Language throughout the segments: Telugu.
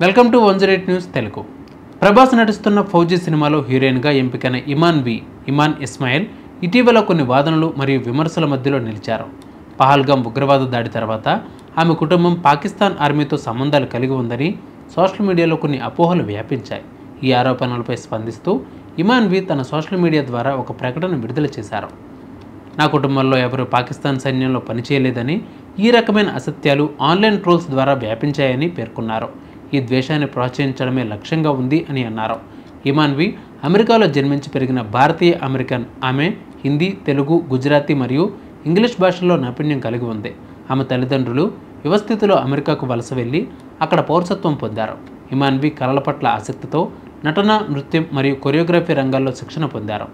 Welcome to 108 news Telugu. Prabhas నటిస్తున్న ఫౌజీ సినిమాలో హీరోయిన్గా ఎంపికైన ఇమాన్ ఇస్మాయిల్ ఇటీవల కొన్ని వాదనలు మరియు విమర్శల మధ్యలో నిలిచారు. పహల్గామ్ ఉగ్రవాద దాడి తర్వాత ఆమె కుటుంబం పాకిస్తాన్ ఆర్మీతో సంబంధాలు కలిగి ఉందని సోషల్ మీడియాలో కొన్ని అపోహలు వ్యాపించాయి. ఈ ఆరోపణలపై స్పందిస్తూ ఇమాన్ తన సోషల్ మీడియా ద్వారా ఒక ప్రకటన విడుదల చేశారు. నా కుటుంబంలో ఎవరు పాకిస్తాన్ సైన్యంలో పనిచేయలేదని, ఈ రకమైన అసత్యాలు ఆన్లైన్ ట్రోల్స్ ద్వారా వ్యాపించాయని పేర్కొన్నారు. ఈ ద్వేషాన్ని ప్రోత్సహించడమే లక్ష్యంగా ఉంది అని అన్నారు. ఇమాన్ అమెరికాలో జన్మించి పెరిగిన భారతీయ అమెరికన్. ఆమె హిందీ, తెలుగు, గుజరాతీ మరియు ఇంగ్లీష్ భాషల్లో నైపుణ్యం కలిగి ఉంది. ఆమె తల్లిదండ్రులు యువస్థితిలో అమెరికాకు వలస వెళ్ళి అక్కడ పౌరసత్వం పొందారు. ఇమాన్ కళల పట్ల ఆసక్తితో నటన, నృత్యం మరియు కొరియోగ్రఫీ రంగాల్లో శిక్షణ పొందారు.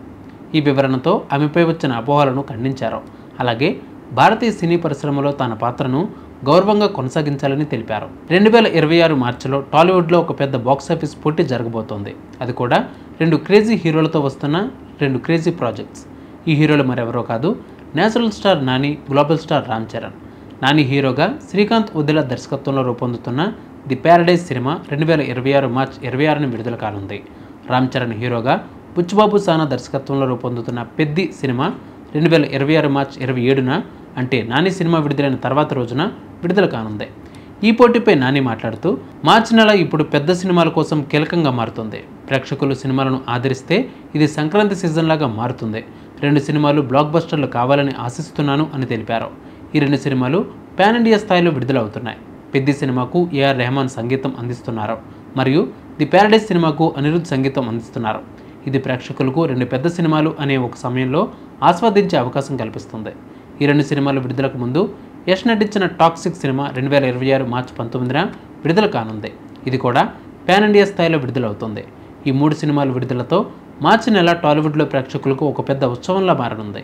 ఈ వివరణతో ఆమెపై వచ్చిన అపోహలను ఖండించారు. అలాగే భారతీయ సినీ పరిశ్రమలో తన పాత్రను గౌరవంగా కొనసాగించాలని తెలిపారు. 2026 మార్చిలో టాలీవుడ్లో ఒక పెద్ద బాక్సాఫీస్ పోటీ జరగబోతోంది. అది కూడా 2 క్రేజీ హీరోలతో వస్తున్న 2 క్రేజీ ప్రాజెక్ట్స్. ఈ హీరోలు మరెవరో కాదు, natural star Nani, global star Ram Charan. Nani హీరోగా శ్రీకాంత్ ఉదిల దర్శకత్వంలో రూపొందుతున్న ది ప్యారడైజ్ సినిమా 2026 మార్చి 26ని విడుదల కానుంది. రామ్ చరణ్ హీరోగా బుచ్చిబాబు సానా దర్శకత్వంలో రూపొందుతున్న పెద్ది సినిమా 2026 మార్చి 27న, అంటే నాని సినిమా విడుదలైన తర్వాత రోజున విడుదల కానుంది. ఈ పోటీపై నాని మాట్లాడుతూ, మార్చి నెల ఇప్పుడు పెద్ద సినిమాల కోసం కీలకంగా మారుతుంది. ప్రేక్షకులు సినిమాలను ఆదరిస్తే ఇది సంక్రాంతి సీజన్ లాగా మారుతుంది. 2 సినిమాలు బ్లాక్ బస్టర్లు కావాలని ఆశిస్తున్నాను అని తెలిపారు. ఈ 2 సినిమాలు పాన్ ఇండియా స్థాయిలో విడుదలవుతున్నాయి. పెద్ది సినిమాకు ఏఆర్ రెహమాన్ సంగీతం అందిస్తున్నారు మరియు ది ప్యారడైజ్ సినిమాకు అనిరుద్ధ్ సంగీతం అందిస్తున్నారు. ఇది ప్రేక్షకులకు 2 పెద్ద సినిమాలు అనే ఒక సమయంలో ఆస్వాదించే అవకాశం కల్పిస్తుంది. ఈ 2 సినిమాలు విడుదలకు ముందు యష్ నటించిన టాక్సిక్ సినిమా 2026 మార్చి 19న విడుదల కానుంది. ఇది కూడా పాన్ ఇండియా స్థాయిలో విడుదలవుతుంది. ఈ 3 సినిమాల విడుదలతో మార్చి నెల టాలీవుడ్లో ప్రేక్షకులకు ఒక పెద్ద ఉత్సవంలా మారనుంది.